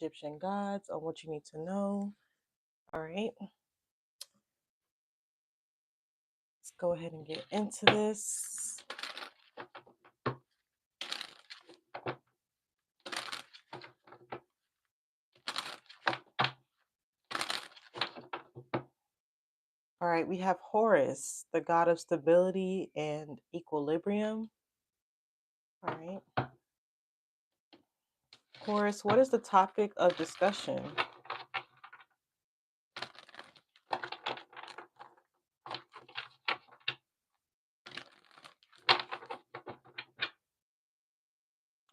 Egyptian gods on what you need to know. All right, let's go ahead and get into this. All right, we have Horus, the god of stability and equilibrium. All right. Horus, what is the topic of discussion?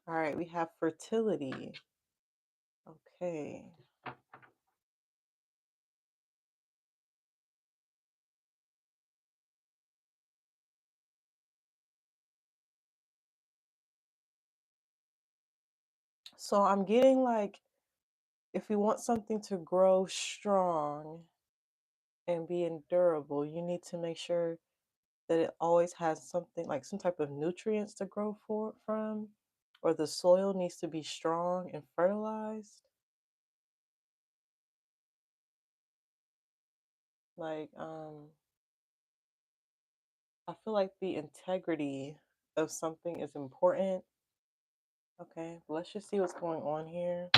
All right, we have fertility. Okay. So I'm getting like, if you want something to grow strong and be endurable, you need to make sure that it always has something like some type of nutrients to grow from, or the soil needs to be strong and fertilized. Like, I feel like the integrity of something is important. Okay, let's just see what's going on here.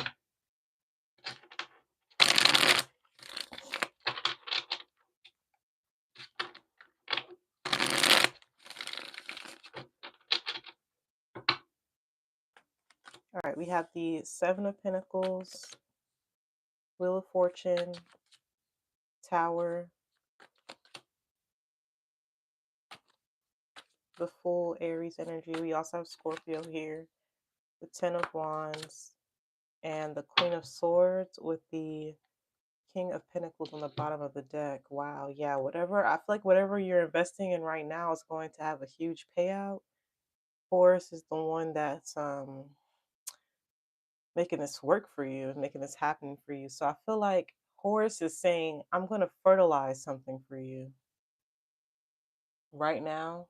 All right, we have the Seven of Pentacles, Wheel of Fortune, Tower, the full Aries energy. We also have Scorpio here, the Ten of Wands, and the Queen of Swords with the King of Pentacles on the bottom of the deck. Wow, yeah, whatever. I feel like whatever you're investing in right now is going to have a huge payout. Horus is the one that's making this work for you, making this happen for you. So I feel like Horus is saying, I'm going to fertilize something for you right now.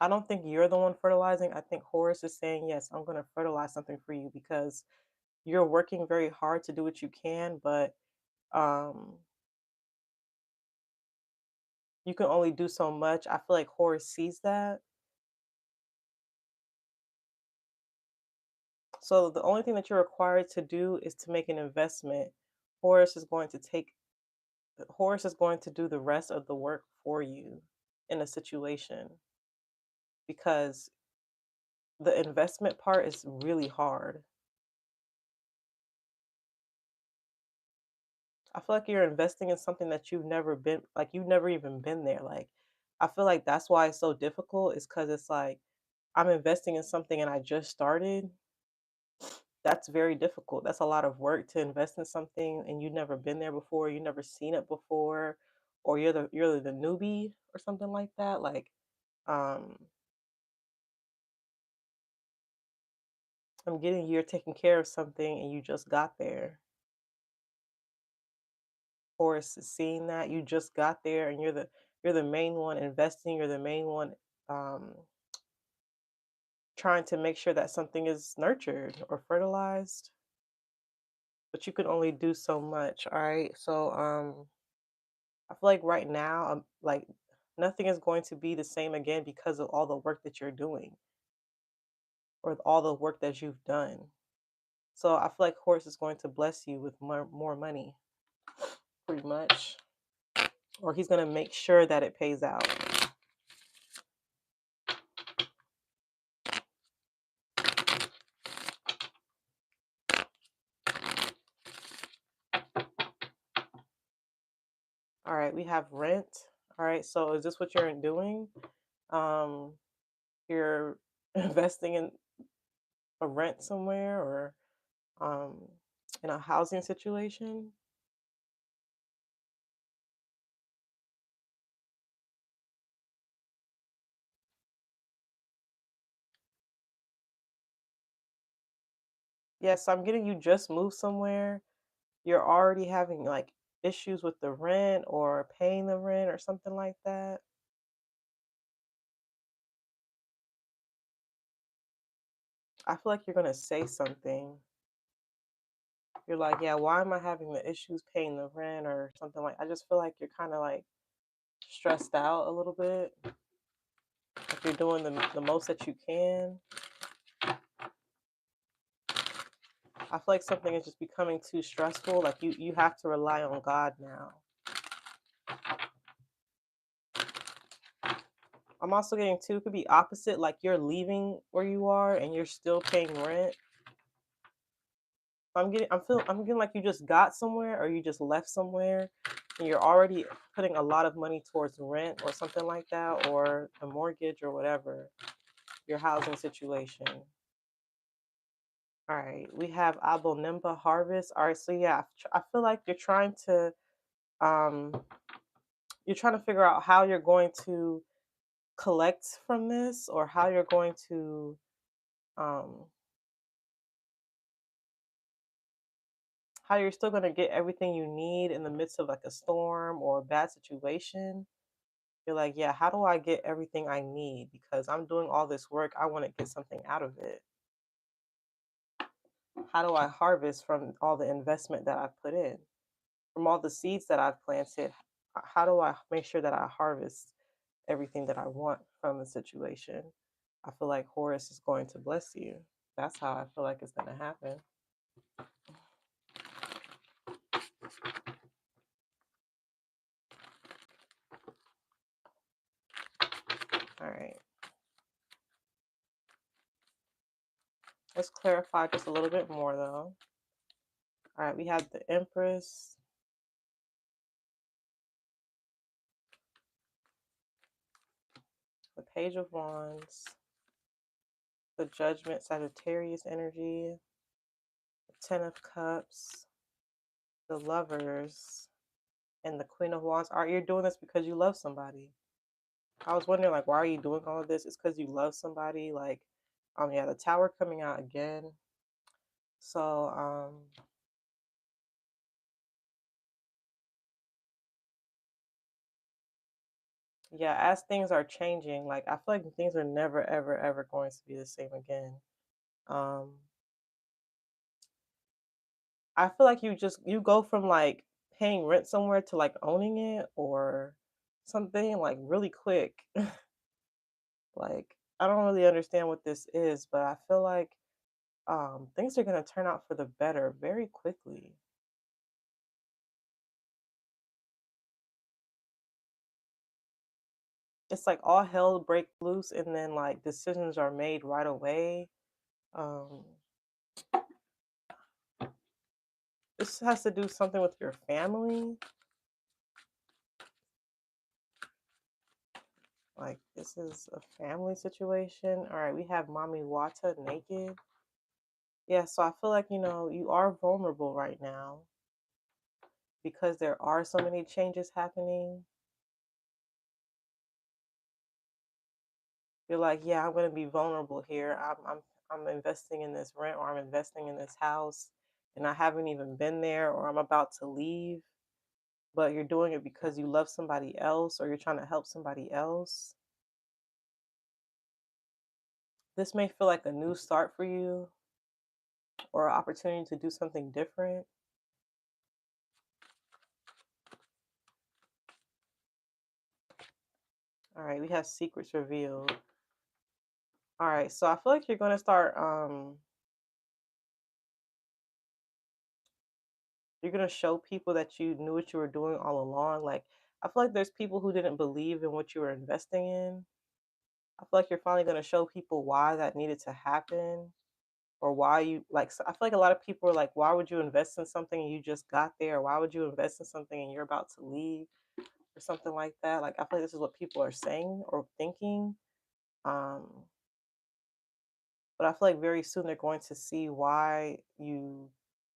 I don't think you're the one fertilizing. I think Horus is saying, yes, I'm going to fertilize something for you because you're working very hard to do what you can, but um, you can only do so much. I feel like Horus sees that. So the only thing that you're required to do is to make an investment. Horus is going to take, Horus is going to do the rest of the work for you in a situation because the investment part is really hard. I feel like you're investing in something that you've never been, like you've never even been there. Like I feel like that's why it's so difficult is because it's like I'm investing in something and I just started. That's very difficult. That's a lot of work to invest in something and you've never been there before, you've never seen it before, or you're the newbie or something like that. Like um I'm getting you're taking care of something and you just got there. Horus is seeing that you just got there and you're the main one investing, you're the main one um trying to make sure that something is nurtured or fertilized, but you can only do so much. All right, so I feel like right now like nothing is going to be the same again because of all the work that you're doing or all the work that you've done. So I feel like Horus is going to bless you with more money, pretty much, or he's going to make sure that it pays out. All right, we have rent. All right, so is this what you're doing? Um, you're investing in a rent somewhere or um, in a housing situation. Yes, I'm getting you just moved somewhere. You're already having like issues with the rent or paying the rent or something like that. I feel like you're gonna say something. You're like, yeah, why am I having the issues paying the rent or something like I just feel like you're kind of like stressed out a little bit. Like you're doing the most that you can. I feel like something is just becoming too stressful. Like you have to rely on God now. I'm also getting too, it could be opposite, like you're leaving where you are and you're still paying rent. I'm getting like you just got somewhere or you just left somewhere and you're already putting a lot of money towards rent or something like that, or a mortgage or whatever, your housing situation. All right, we have Abonimba harvest. All right, so yeah, I feel like um you're trying to figure out how you're going to collect from this, or how you're going to um how you're still going to get everything you need in the midst of like a storm or a bad situation. You're like, yeah, how do I get everything I need? Because I'm doing all this work, I want to get something out of it. How do I harvest from all the investment that I've put in, from all the seeds that I've planted? How do I make sure that I harvest everything that I want from the situation? I feel like Horus is going to bless you. That's how I feel like it's going to happen. All right. Let's clarify just a little bit more though. All right, we have the Empress, the Page of Wands, the Judgment, Sagittarius energy, the Ten of Cups, the Lovers, and the Queen of Wands. Are you doing this because you love somebody? I was wondering, like, why are you doing all of this? It's because you love somebody. Like, yeah, the Tower coming out again. So, yeah, as things are changing, like, I feel like things are never, ever, ever going to be the same again. Um, I feel like you go from like paying rent somewhere to like owning it or something like really quick. Like I don't really understand what this is, but I feel like things are gonna turn out for the better very quickly. It's like all hell break loose and then like decisions are made right away. Um this has to do something with your family. Like this is a family situation. All right, we have Mommy Wata naked. Yeah, so I feel like, you are vulnerable right now because there are so many changes happening. You're like, yeah, I'm going to be vulnerable here. I'm investing in this rent, or I'm investing in this house and I haven't even been there, or I'm about to leave, but you're doing it because you love somebody else or you're trying to help somebody else. This may feel like a new start for you or an opportunity to do something different. All right, we have secrets revealed. All right, so I feel like you're going to start you're gonna show people that you knew what you were doing all along. Like, I feel like there's people who didn't believe in what you were investing in. I feel like you're finally gonna show people why that needed to happen, or why you like. I feel like a lot of people are like, "Why would you invest in something and you just got there? Or why would you invest in something and you're about to leave, or something like that?" Like, I feel like this is what people are saying or thinking. Um, but I feel like very soon they're going to see why you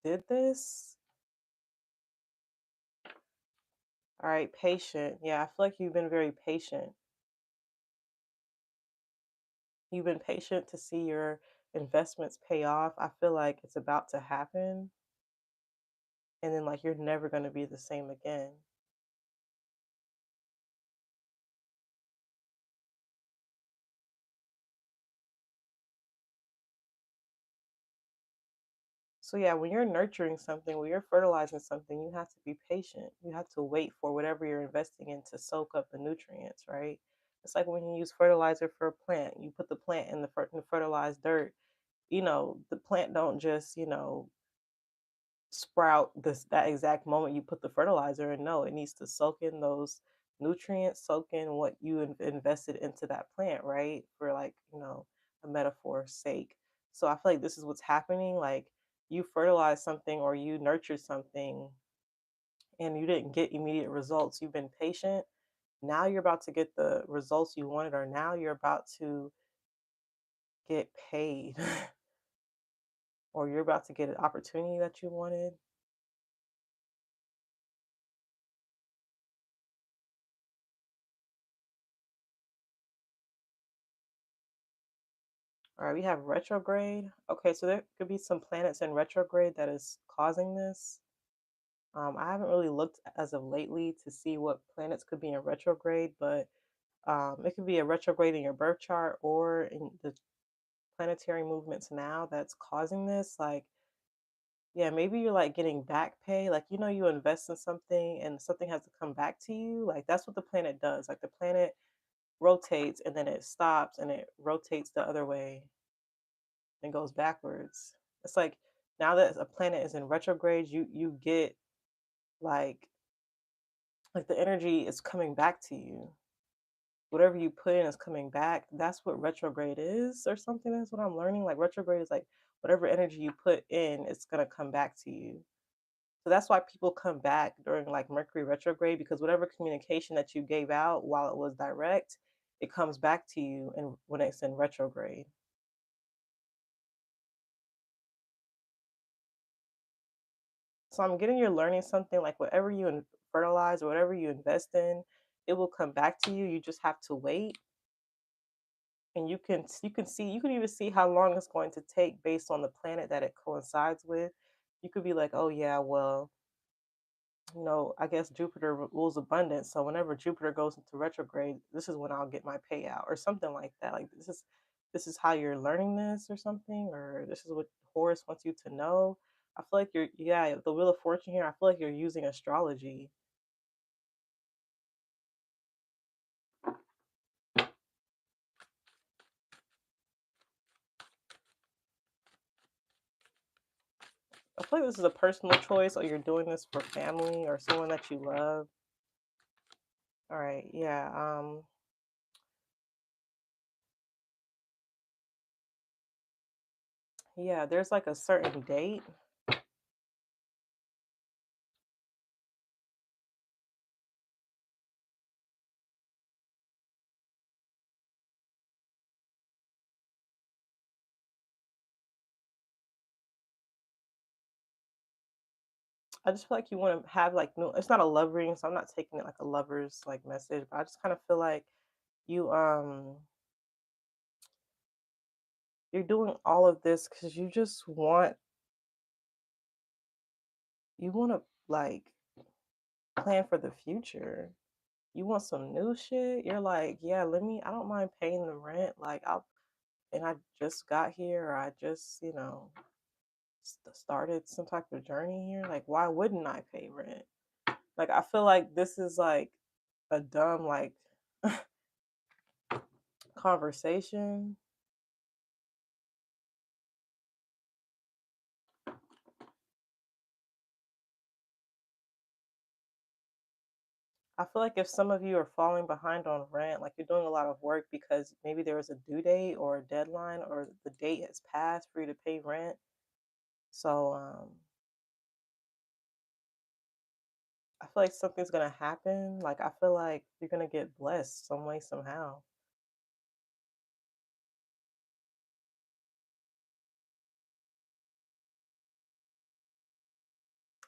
did this. All right, patient. Yeah, I feel like you've been very patient. You've been patient to see your investments pay off. I feel like it's about to happen. And then, like, you're never going to be the same again. So yeah, when you're nurturing something, when you're fertilizing something, you have to be patient. You have to wait for whatever you're investing in to soak up the nutrients, right? It's like when you use fertilizer for a plant. You put the plant in in the fertilized dirt. The plant don't just, sprout this that exact moment you put the fertilizer in. No, it needs to soak in those nutrients, soak in what you invested into that plant, right? For like, a metaphor's sake. So I feel like this is what's happening. Like you fertilize something or you nurture something and you didn't get immediate results. You've been patient. Now you're about to get the results you wanted, or now you're about to get paid, or you're about to get an opportunity that you wanted. All right, we have retrograde. Okay, so there could be some planets in retrograde that is causing this. I haven't really looked as of lately to see what planets could be in retrograde, but it could be a retrograde in your birth chart or in the planetary movements now that's causing this. Like, yeah, maybe you're like getting back pay. Like, you invest in something and something has to come back to you. Like, that's what the planet does. Like, the planet rotates and then it stops and it rotates the other way and goes backwards. It's like now that a planet is in retrograde, you get like like the energy is coming back to you. Whatever you put in is coming back. That's what retrograde is, or something. That's what I'm learning. Like retrograde is like whatever energy you put in, it's gonna come back to you. So that's why people come back during like Mercury retrograde because whatever communication that you gave out while it was direct, it comes back to you and when it's in retrograde. So I'm getting you're learning something like whatever you fertilize or whatever you invest in, it will come back to you. You just have to wait, and you can even see how long it's going to take based on the planet that it coincides with. You could be like, oh yeah, well, I guess Jupiter rules abundance, so whenever Jupiter goes into retrograde, this is when I'll get my payout or something like that. Like this is how you're learning this or something, or this is what Horus wants you to know. I feel like yeah, the Wheel of Fortune here, I feel like you're using astrology. I feel like this is a personal choice or you're doing this for family or someone that you love. All right, yeah. Yeah, there's like a certain date. I just feel like you want to have like no, it's not a love reading, so I'm not taking it like a lover's like message, but I just kind of feel like you you're doing all of this because you want to like plan for the future. You want some new shit. You're like, yeah, I don't mind paying the rent. Like I just got here, or I just, started some type of journey here. Like, why wouldn't I pay rent? Like, I feel like this is like a dumb, like, conversation. I feel like if some of you are falling behind on rent, like you're doing a lot of work because maybe there was a due date or a deadline or the date has passed for you to pay rent. So I feel like something's gonna happen. Like I feel like you're gonna get blessed some way, somehow.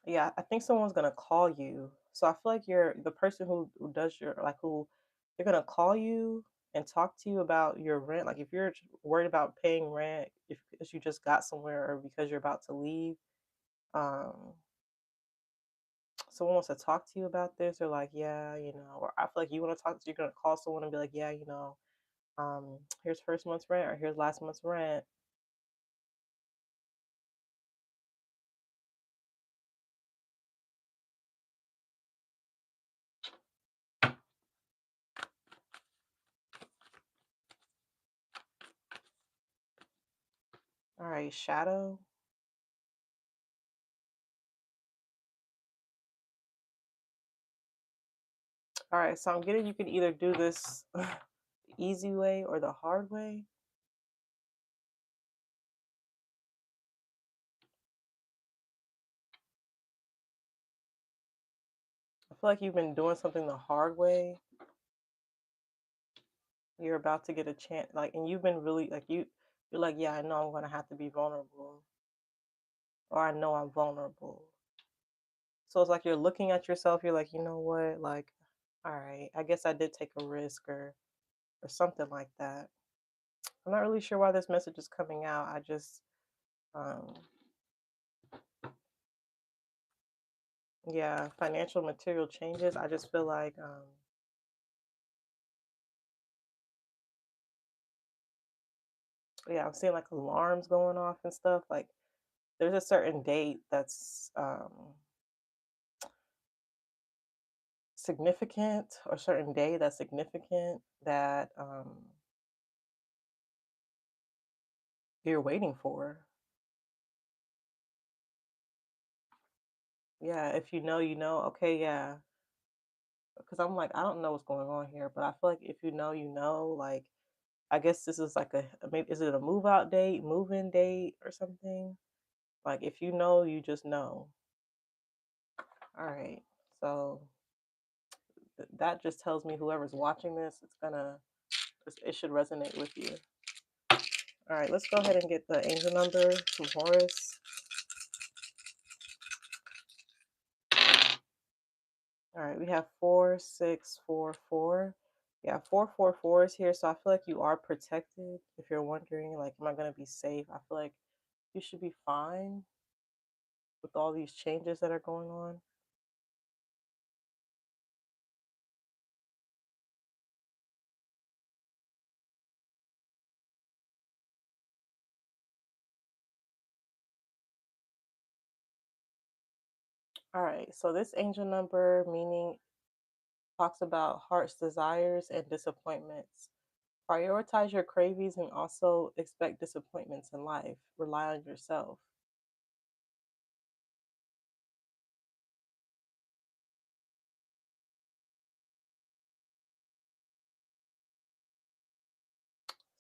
Yeah, I think someone's gonna call you. So I feel like you're the person who does your like who they're gonna call you and talk to you about your rent. Like if you're worried about paying rent, if because you just got somewhere or because you're about to leave, um, someone wants to talk to you about this, or like, yeah, or I feel like you want to talk to, you're gonna call someone and be like, yeah, here's first month's rent or here's last month's rent. All right, shadow. All right, so I'm getting you can either do this the easy way or the hard way. I feel like you've been doing something the hard way. You're about to get a chance, like, and you've been really like you're like, yeah, I know I'm gonna have to be vulnerable, or I know I'm vulnerable. So it's like you're looking at yourself. You're like, you know what, like, all right, I guess I did take a risk, or something like that. I'm not really sure why this message is coming out. I just, um, yeah, financial material changes. I just feel like, yeah, I'm seeing like alarms going off and stuff. Like, there's a certain date that's significant, or certain day that's significant that you're waiting for. Yeah, if you know, you know. Okay, yeah. Because I'm like, I don't know what's going on here, but I feel like if you know, you know. Like, I guess this is like maybe is it a move out date, move in date, or something? Like, if you know, you just know. All right. So that just tells me whoever's watching this, it should resonate with you. All right, let's go ahead and get the angel number from Horus. All right, we have 4644. Yeah, 444 is here. So I feel like you are protected. If you're wondering, like, am I going to be safe? I feel like you should be fine with all these changes that are going on. All right, so this angel number meaning talks about heart's desires and disappointments. Prioritize your cravings and also expect disappointments in life. Rely on yourself.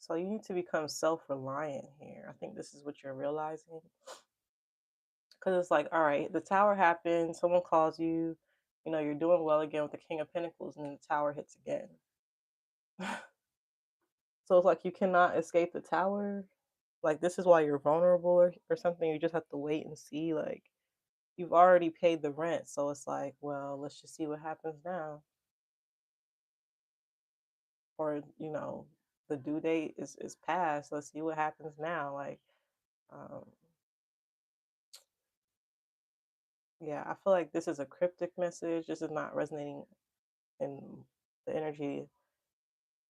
So you need to become self-reliant here. I think this is what you're realizing. Because it's like, all right, the tower happens, someone calls you, you're doing well again with the King of Pentacles, and then the tower hits again. So it's like you cannot escape the tower. Like, this is why you're vulnerable, or something. You just have to wait and see. Like, you've already paid the rent. So it's like, well, let's just see what happens now. Or, the due date is past. Let's see what happens now. Like, um, yeah, I feel like this is a cryptic message. This is not resonating in the energy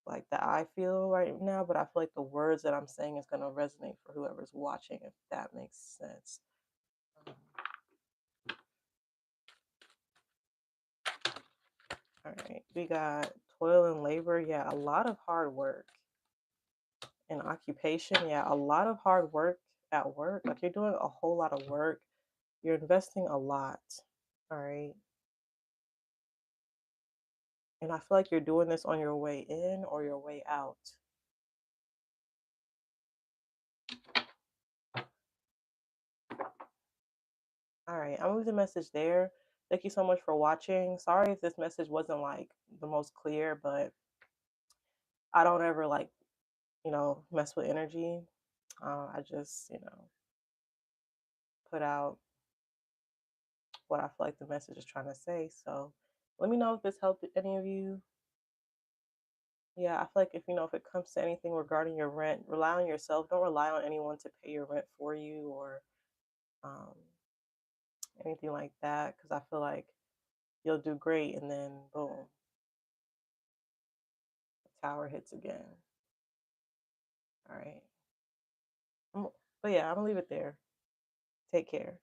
like that I feel right now, but I feel like the words that I'm saying is going to resonate for whoever's watching, if that makes sense. Um, all right, we got toil and labor. Yeah, a lot of hard work and occupation. Yeah, a lot of hard work at work. Like, you're doing a whole lot of work. You're investing a lot. All right. And I feel like you're doing this on your way in or your way out. All right, I'll move the message there. Thank you so much for watching. Sorry if this message wasn't like the most clear, but I don't ever like, mess with energy. I just, put out what I feel like the message is trying to say. So let me know if this helped any of you. Yeah, I feel like if it comes to anything regarding your rent, rely on yourself. Don't rely on anyone to pay your rent for you, or um, anything like that. Because I feel like you'll do great, and then boom, the tower hits again. All right. But yeah, I'm gonna leave it there. Take care.